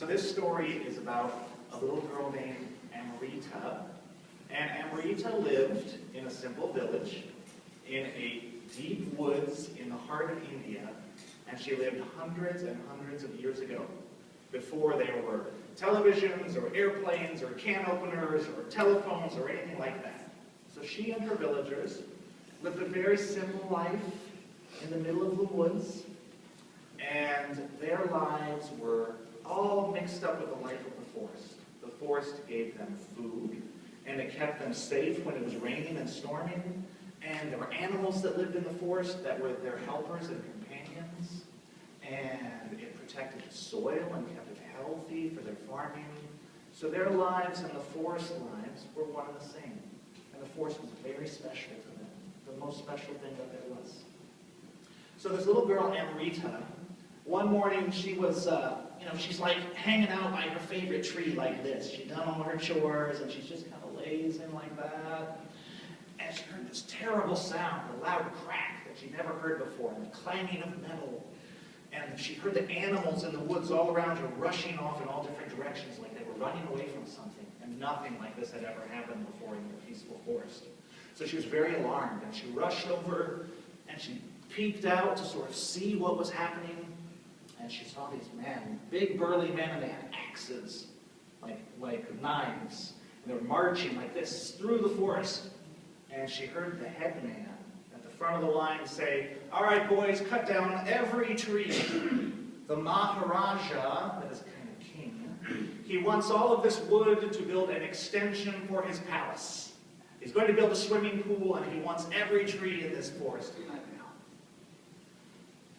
This story is about a little girl named Amrita. And Amrita lived in a simple village in a deep woods in the heart of India. And she lived hundreds and hundreds of years ago, before there were televisions or airplanes or can openers or telephones or anything like that. So she and her villagers lived a very simple life in the middle of the woods. And their lives were all mixed up with the life of the forest. The forest gave them food, and it kept them safe when it was raining and storming. And there were animals that lived in the forest that were their helpers and companions. And it protected the soil and kept it healthy for their farming. So their lives and the forest lives were one and the same. And the forest was very special to them, the most special thing that there was. So this little girl, Amrita, one morning she was, she's like hanging out by her favorite tree like this. She'd done all her chores and she's just kind of lazing like that. And she heard this terrible sound, a loud crack that she'd never heard before, and the clanging of metal. And she heard the animals in the woods all around her rushing off in all different directions like they were running away from something. And nothing like this had ever happened before in the peaceful forest. So she was very alarmed, and she rushed over and she peeked out to sort of see what was happening. And she saw these men, big burly men, and they had axes, like knives. And they were marching like this through the forest. And she heard the headman at the front of the line say, "All right, boys, cut down every tree. The Maharaja," that is kind of king, "he wants all of this wood to build an extension for his palace. He's going to build a swimming pool, and he wants every tree in this forest to cut down."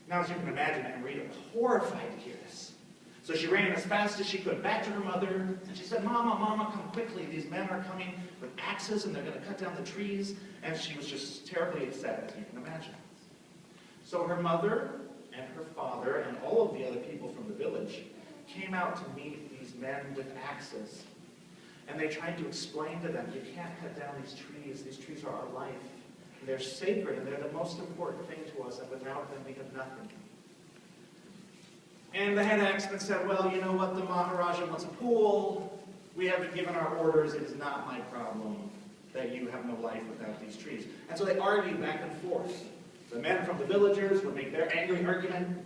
Now, as you can imagine, Amrita was horrified to hear this. So she ran as fast as she could back to her mother, and she said, "Mama, Mama, come quickly. These men are coming with axes, and they're going to cut down the trees." And she was just terribly upset, as you can imagine. So her mother and her father and all of the other people from the village came out to meet these men with axes. And they tried to explain to them, "You can't cut down these trees. These trees are our life. They're sacred, and they're the most important thing to us, and without them we have nothing." And the head axeman said, "Well, you know what? The Maharaja wants a pool. We haven't given our orders. It is not my problem that you have no life without these trees." And so they argued back and forth. The men from the villagers would make their angry argument,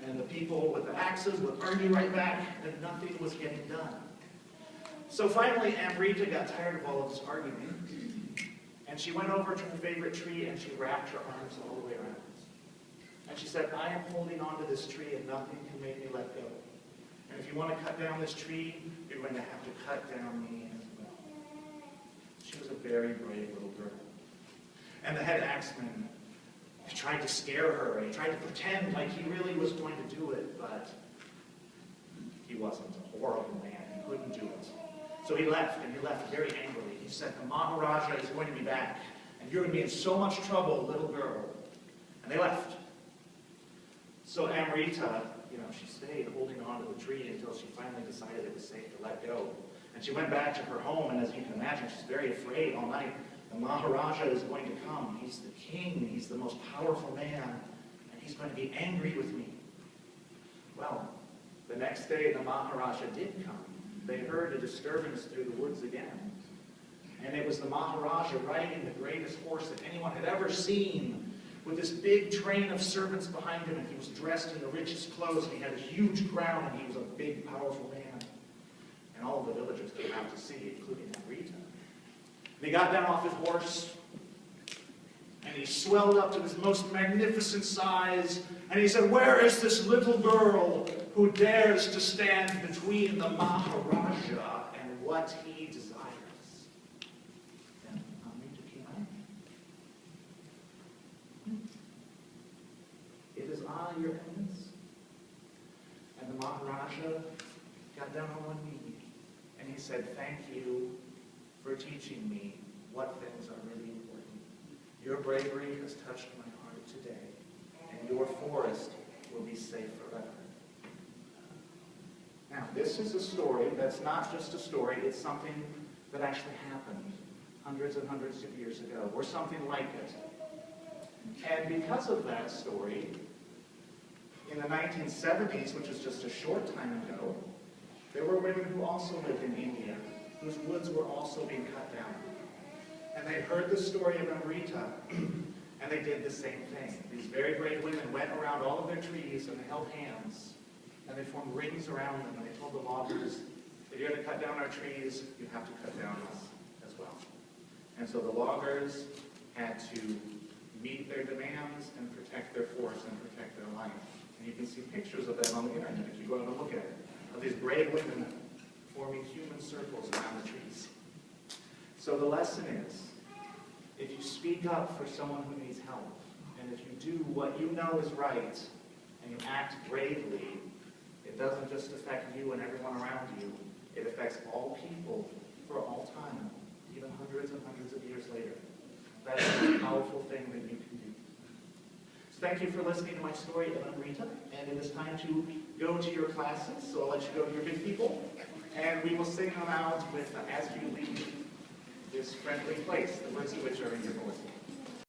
and the people with the axes would argue right back, and nothing was getting done. So finally, Amrita got tired of all of this arguing, and she went over to her favorite tree, and she wrapped her arms all the way around it. And she said, "I am holding on to this tree, and nothing can make me let go. And if you want to cut down this tree, you're going to have to cut down me as well." She was a very brave little girl. And the head axeman tried to scare her, and he tried to pretend like he really was going to do it, but he wasn't. A horrible man. He couldn't do it. So he left, and he left very angrily. He said, "The Maharaja is going to be back, and you're going to be in so much trouble, little girl." And they left. So Amrita, she stayed holding on to the tree until she finally decided it was safe to let go. And she went back to her home, and as you can imagine, she's very afraid all night. The Maharaja is going to come. He's the king. He's the most powerful man, and he's going to be angry with me. Well, the next day the Maharaja did come. They heard a disturbance through the woods again. And it was the Maharaja riding the greatest horse that anyone had ever seen, with this big train of servants behind him, and he was dressed in the richest clothes, and he had a huge crown, and he was a big, powerful man. And all of the villagers came out to see, including Amrita. And he got down off his horse, and he swelled up to his most magnificent size, and he said, "Where is this little girl who dares to stand between the Maharaja and what he desires?" And Amrita came out. "It is I, your eminence." And the Maharaja got down on one knee, and he said, "Thank you for teaching me what things are really important. Your bravery has touched my heart today, and your forest will be safe forever." Now, this is a story that's not just a story, it's something that actually happened hundreds and hundreds of years ago, or something like it. And because of that story, In the 1970s, which was just a short time ago, there were women who also lived in India, whose woods were also being cut down. And they heard the story of Amrita, and they did the same thing. These very brave women went around all of their trees, and they held hands, and they formed rings around them, and they told the loggers, if you're going to cut down our trees, you have to cut down us as well. And so the loggers had to meet their demands and protect their forest and protect their life. And you can see pictures of that on the internet if you go out and look at it, of these brave women forming human circles around the trees. So the lesson is, if you speak up for someone who needs help, and if you do what you know is right, and you act bravely, it doesn't just affect you and everyone around you, it affects all people for all time, even hundreds and hundreds of years later. That is the most powerful thing that you can do. So thank you for listening to my story of Amrita, and it is time to go to your classes, so I'll let you go to your big people, and we will sing them out with As You Leave This Friendly Place, the words of which are in your bulletin.